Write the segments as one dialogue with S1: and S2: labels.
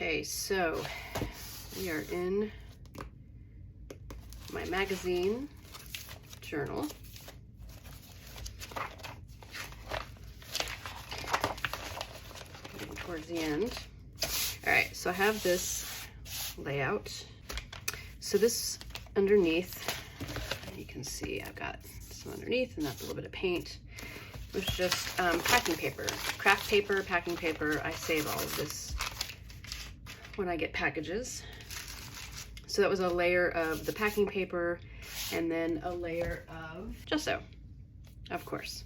S1: Okay, so we are in my magazine journal. Getting towards the end. All right, so I have this layout. So this underneath, you can see I've got some underneath, and that's a little bit of paint. It was just packing paper, craft paper, packing paper. I save all of this when I get packages. So that was a layer of the packing paper and then a layer of gesso, of course.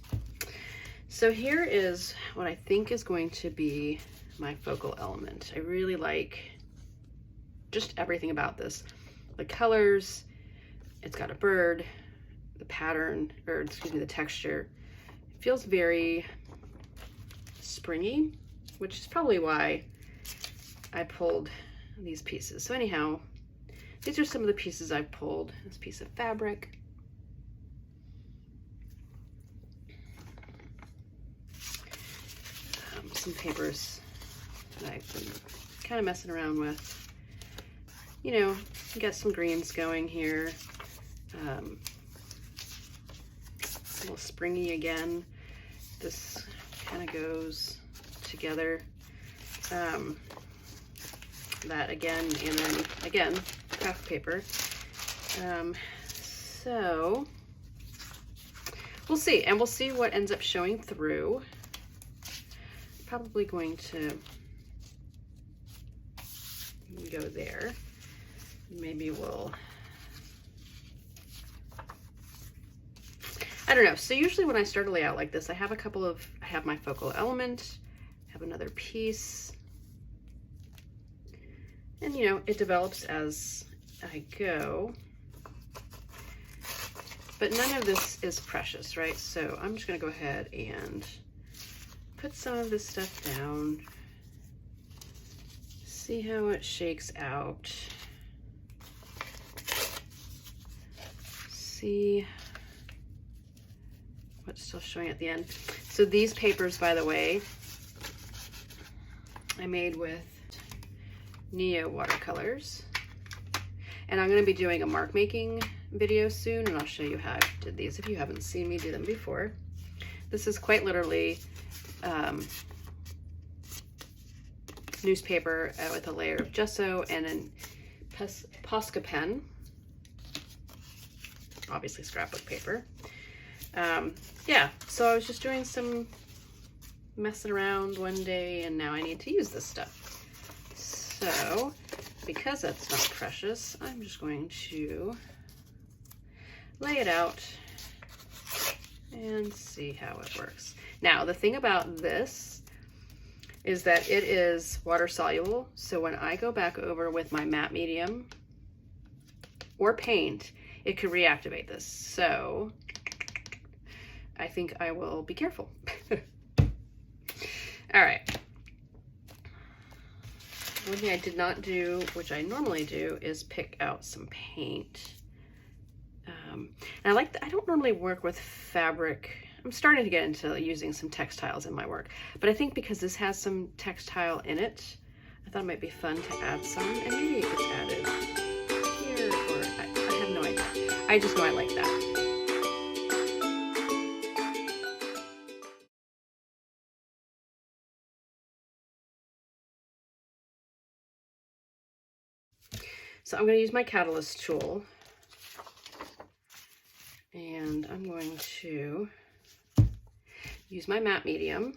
S1: So here is what I think is going to be my focal element. I really like just everything about this. The colors, it's got a bird, the pattern, or excuse me, the texture. It feels very springy, which is probably why I pulled these pieces. So anyhow, these are some of the pieces I've pulled. This piece of fabric. Some papers that I've been kind of messing around with. You know, get some greens going here. A little springy again. This kind of goes together. That again, and then again, craft paper. So we'll see, and we'll see what ends up showing through. Probably going to go there. Maybe we'll, I don't know. So usually when I start a layout like this, I have I have my focal element, I have another piece, and you know, it develops as I go. But none of this is precious, right? So I'm just gonna go ahead and put some of this stuff down, see how it shakes out, see what's still showing at the end. So these papers, by the way, I made with Neo watercolors, and I'm going to be doing a mark making video soon, and I'll show you how I did these if you haven't seen me do them before. This is quite literally newspaper with a layer of gesso and then Posca pen, obviously scrapbook paper. Yeah, so I was just doing some messing around one day, and now I need to use this stuff. So because that's not precious, I'm just going to lay it out and see how it works. Now, the thing about this is that it is water soluble. So when I go back over with my matte medium or paint, it could reactivate this. So I think I will be careful. All right. One thing I did not do, which I normally do, is pick out some paint. And I don't normally work with fabric. I'm starting to get into using some textiles in my work, but I think because this has some textile in it, I thought it might be fun to add some, and maybe it gets added here, or I have no idea. I just know I like that. So I'm going to use my catalyst tool, and I'm going to use my matte medium.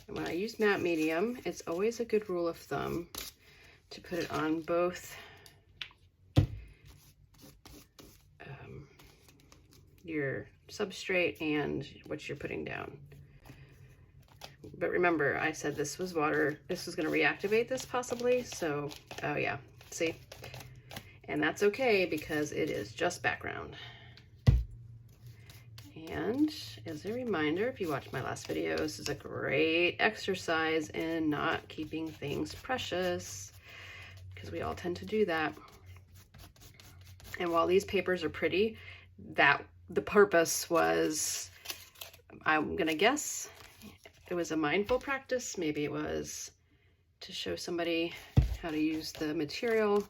S1: And when I use matte medium, it's always a good rule of thumb to put it on both your substrate and what you're putting down. But remember, I said this was water. This was going to reactivate this possibly. So, oh yeah, see? And that's okay because it is just background. And as a reminder, if you watched my last video, this is a great exercise in not keeping things precious, because we all tend to do that. And while these papers are pretty, that the purpose was, I'm gonna guess, it was a mindful practice. Maybe it was to show somebody how to use the material.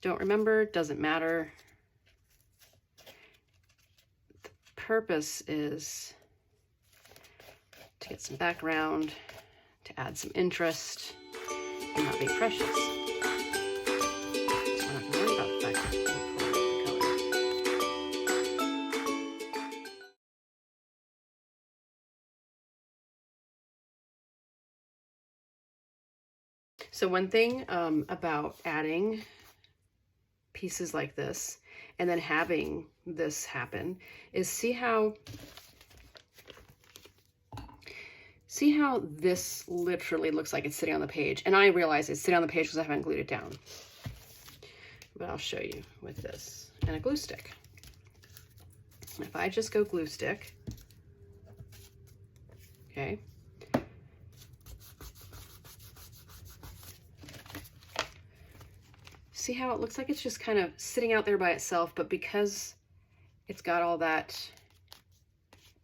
S1: Don't remember, doesn't matter. The purpose is to get some background, to add some interest, and not be precious. So we're not going to worry about the fact that we're pulling out the color. So one thing about adding pieces like this and then having this happen is see how this literally looks like it's sitting on the page. And I realize it's sitting on the page because I haven't glued it down. But I'll show you with this and a glue stick. If I just go glue stick, okay, see how it looks like it's just kind of sitting out there by itself, but because it's got all that,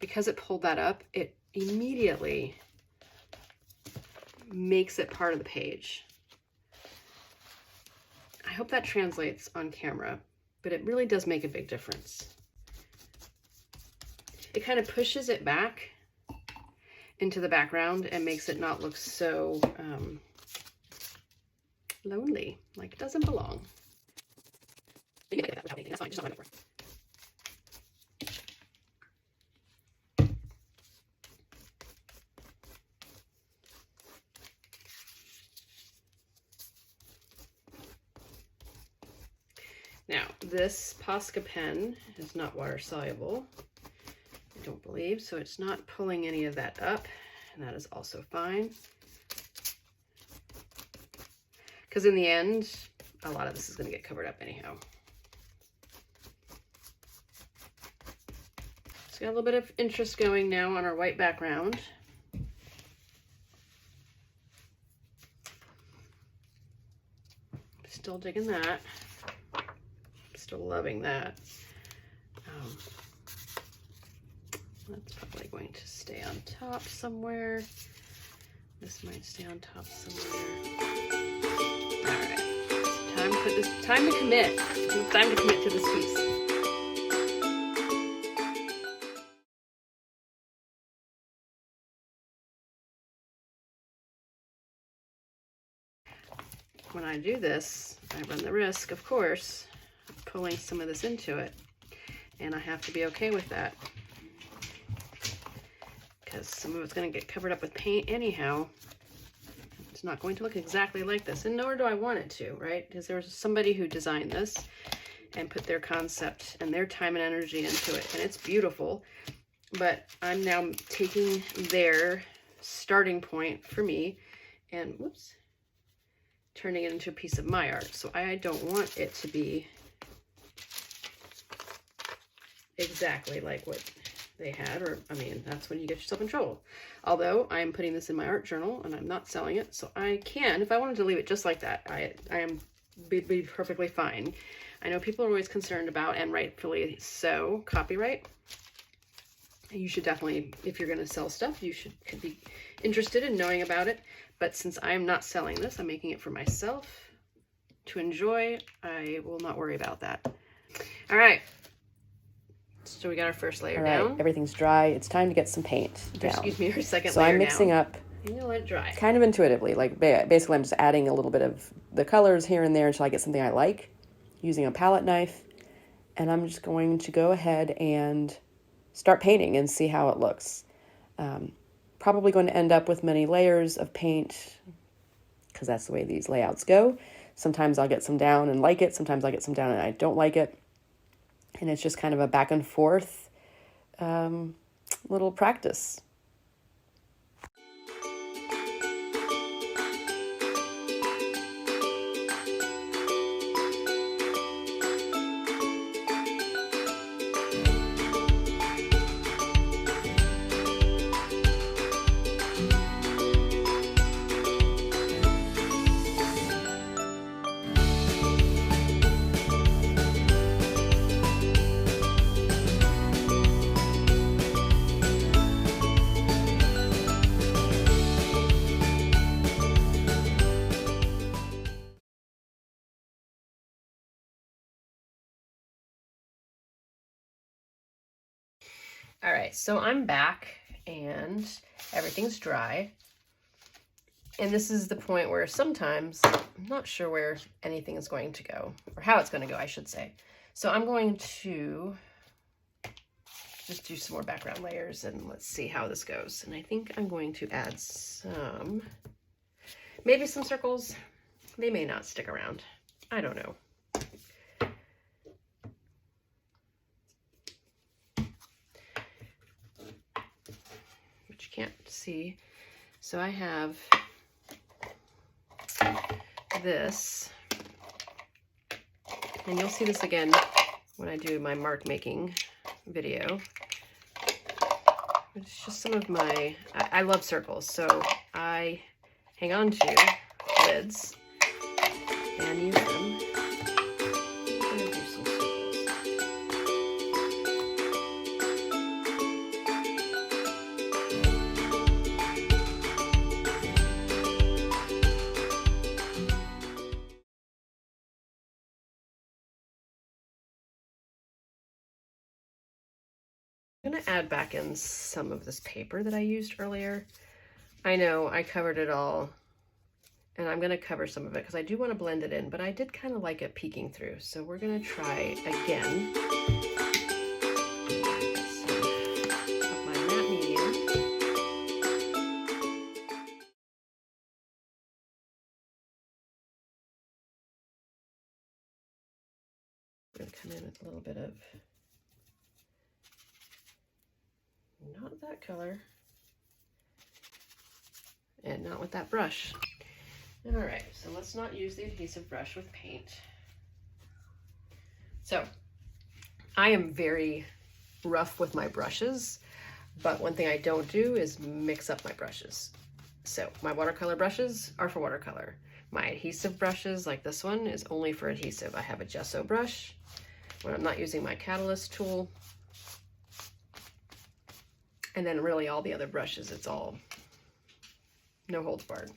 S1: because it pulled that up, it immediately makes it part of the page. I hope that translates on camera, but it really does make a big difference. It kind of pushes it back into the background and makes it not look so lonely, like it doesn't belong. That's fine, just not right. Now, this Posca pen is not water soluble, I don't believe, so it's not pulling any of that up, and that is also fine. Because in the end, a lot of this is going to get covered up anyhow. So got a little bit of interest going now on our white background. Still digging that. Still loving that. That's probably going to stay on top somewhere. This might stay on top somewhere. All right, time to commit. It's time to commit to this piece. When I do this, I run the risk, of course, of pulling some of this into it, and I have to be okay with that because some of it's going to get covered up with paint anyhow. It's not going to look exactly like this, and nor do I want it to, right? Because there was somebody who designed this and put their concept and their time and energy into it, and it's beautiful, but I'm now taking their starting point for me and, whoops, turning it into a piece of my art. So I don't want it to be exactly like what they had, or I mean, that's when you get yourself in trouble. Although I'm putting this in my art journal and I'm not selling it, so I can, if I wanted to leave it just like that, I am be perfectly fine. I know people are always concerned about, and rightfully so, copyright. You should definitely, if you're going to sell stuff, you should be interested in knowing about it. But since I'm not selling this, I'm making it for myself to enjoy, I will not worry about that. All right. So we got our first layer down. All right,
S2: everything's dry. It's time to get some paint down.
S1: Excuse me, our second layer down.
S2: So I'm mixing up.
S1: And you'll let it dry.
S2: Kind of intuitively. Like basically I'm just adding a little bit of the colors here and there until I get something I like, using a palette knife. And I'm just going to go ahead and start painting and see how it looks. Probably going to end up with many layers of paint because that's the way these layouts go. Sometimes I'll get some down and like it. Sometimes I'll get some down and I don't like it. And it's just kind of a back and forth little practice.
S1: All right, so I'm back and everything's dry. And this is the point where sometimes I'm not sure where anything is going to go, or how it's going to go, I should say. So I'm going to just do some more background layers and let's see how this goes. And I think I'm going to add maybe some circles. They may not stick around. I don't know. But you can't see. So I have this, and you'll see this again when I do my mark making video. It's just some of my, I love circles, so I hang on to lids and use them. I'm gonna do some circles. I'm gonna add back in some of this paper that I used earlier. I know I covered it all, and I'm gonna cover some of it because I do want to blend it in, but I did kind of like it peeking through. So we're gonna try again. Some of my matte medium. I'm gonna come in with a little bit of, not that color, and not with that brush. All right, so let's not use the adhesive brush with paint. So I am very rough with my brushes, but one thing I don't do is mix up my brushes. So my watercolor brushes are for watercolor. My adhesive brushes, like this one, is only for adhesive. I have a gesso brush when I'm not using my catalyst tool. And then really all the other brushes, it's all no holds barred.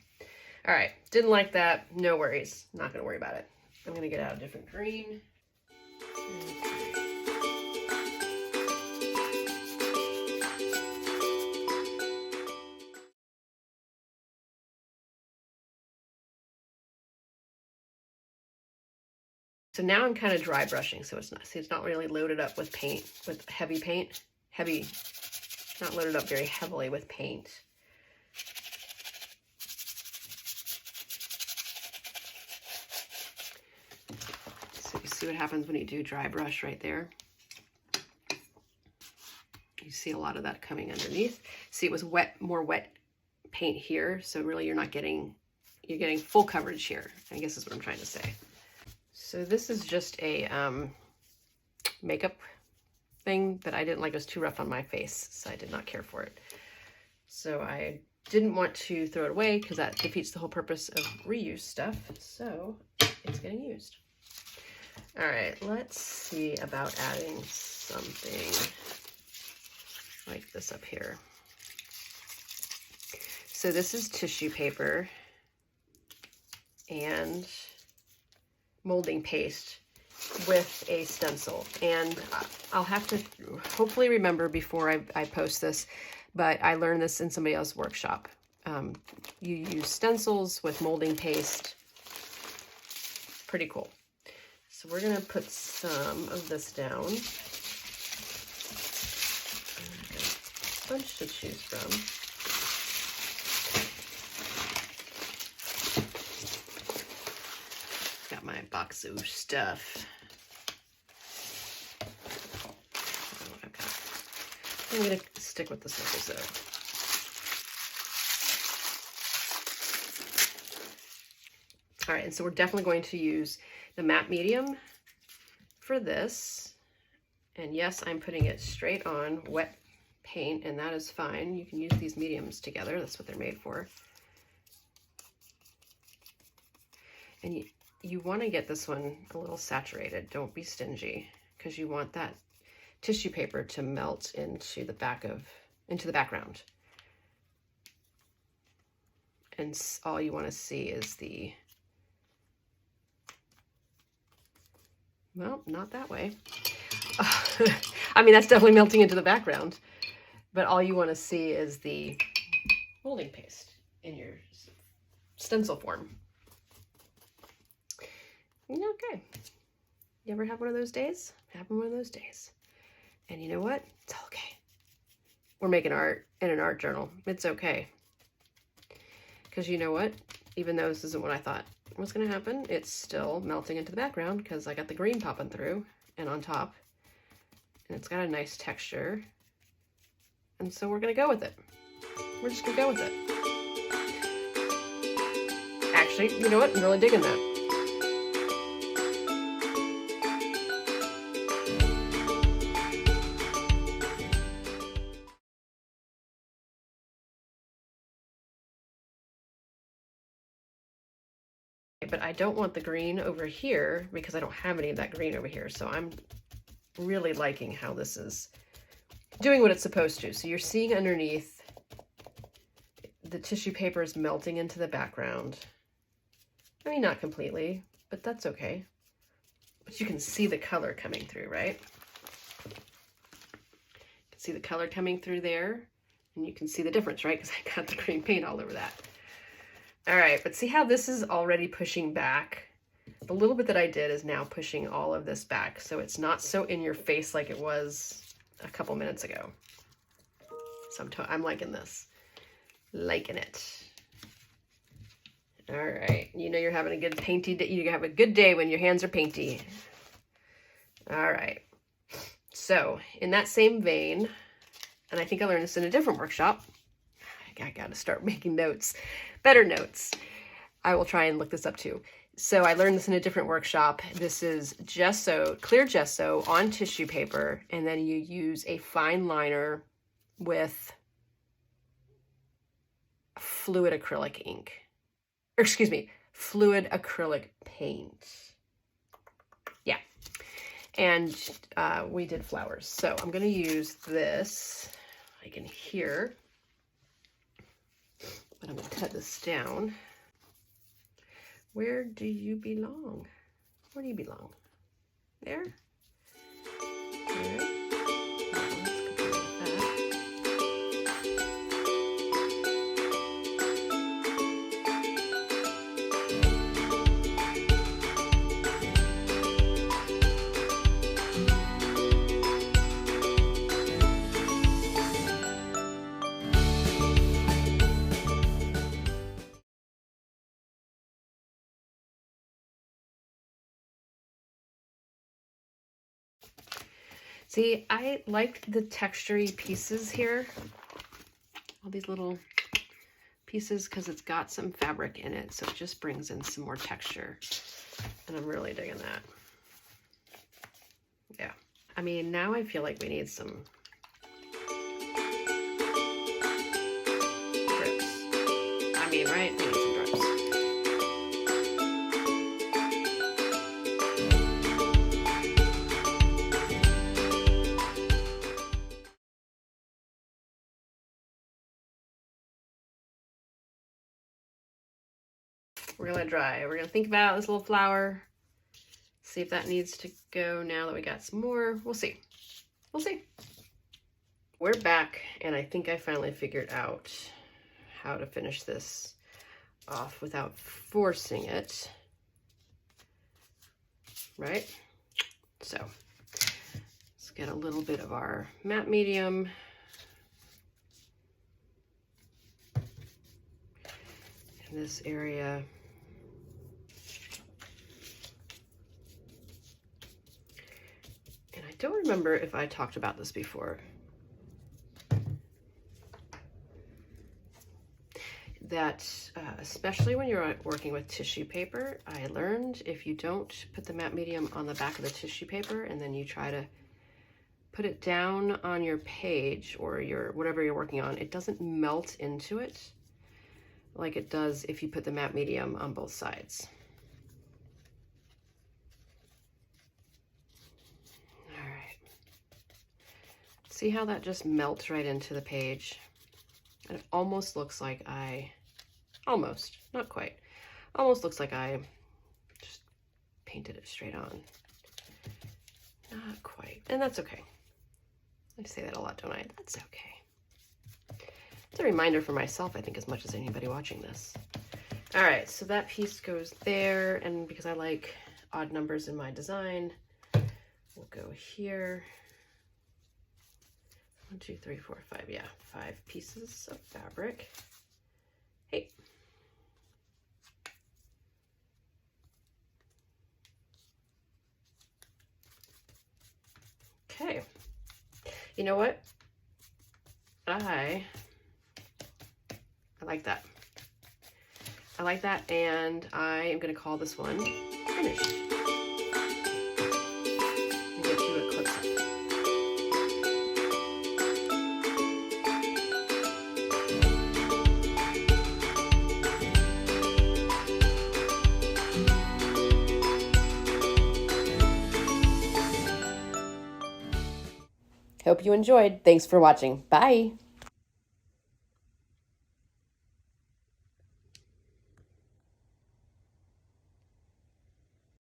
S1: All right, didn't like that, no worries. Not gonna worry about it. I'm gonna get out a different green. So now I'm kind of dry brushing, so it's not really loaded up with paint, with heavy paint. Not loaded up very heavily with paint. So you see what happens when you do dry brush right there. You see a lot of that coming underneath. See, it was more wet paint here, so really you're getting full coverage here, I guess is what I'm trying to say. So this is just a makeup thing that I didn't like. It was too rough on my face, so I did not care for it. So I didn't want to throw it away because that defeats the whole purpose of reuse stuff. So it's getting used. All right, let's see about adding something like this up here. So this is tissue paper and molding paste with a stencil, and I'll have to hopefully remember before I post this, but I learned this in somebody else's workshop. You use stencils with molding paste. Pretty cool. So we're gonna put some of this down. I've got a bunch to choose from. Got my box of stuff. I'm gonna stick with the circles though. All right, and so we're definitely going to use the matte medium for this. And yes, I'm putting it straight on wet paint, and that is fine. You can use these mediums together. That's what they're made for. And you want to get this one a little saturated. Don't be stingy, because you want that tissue paper to melt into the background. And all you want to see is the, well, not that way. I mean, that's definitely melting into the background. but all you want to see is the molding paste in your stencil form. Okay. You ever have one of those days? Having one of those days. And you know what? It's okay. We're making art in an art journal. It's okay. Because you know what? Even though this isn't what I thought was going to happen, it's still melting into the background because I got the green popping through and on top. And it's got a nice texture. And so we're going to go with it. We're just going to go with it. Actually, you know what? I'm really digging that. But I don't want the green over here because I don't have any of that green over here. So I'm really liking how this is doing what it's supposed to. So you're seeing underneath the tissue paper is melting into the background. I mean, not completely, but that's okay. But you can see the color coming through, right? You can see the color coming through there, and you can see the difference, right? Because I got the green paint all over that. All right, but see how this is already pushing back? The little bit that I did is now pushing all of this back, so it's not so in your face like it was a couple minutes ago. So I'm liking this. Liking it. All right, you know you're having a good painty day. You have a good day when your hands are painty. All right, so in that same vein, and I think I learned this in a different workshop. I gotta start making notes, better notes. I will try and look this up too. So I learned this in a different workshop. This is gesso, clear gesso on tissue paper, and then you use a fine liner with fluid acrylic ink. Or excuse me, fluid acrylic paint. Yeah. And we did flowers. So I'm gonna use this, like in here. But I'm going to cut this down. Where do you belong? Where do you belong? There? There. See, I like the textury pieces here. All these little pieces because it's got some fabric in it, so it just brings in some more texture. And I'm really digging that. Yeah. I mean, now I feel like we need some drips. I mean, right? We need some drips. We're gonna dry. We're gonna think about this little flower. See if that needs to go now that we got some more. We'll see. We'll see. We're back, and I think I finally figured out how to finish this off without forcing it. Right? So let's get a little bit of our matte medium. In this area. I don't remember if I talked about this before. That especially when you're working with tissue paper, I learned if you don't put the matte medium on the back of the tissue paper and then you try to put it down on your page or your whatever you're working on, it doesn't melt into it like it does if you put the matte medium on both sides. See how that just melts right into the page? And it almost looks like almost, not quite, almost looks like I just painted it straight on. Not quite, and that's okay. I say that a lot, don't I? That's okay. It's a reminder for myself, I think, as much as anybody watching this. All right, so that piece goes there, and because I like odd numbers in my design, we'll go here. 1, 2, 3, 4, 5, yeah, 5 pieces of fabric. Hey. Okay. You know what? I like that. I like that, and I am going to call this one finished. Let me get you a close-up.
S2: Hope you enjoyed. Thanks for watching. Bye.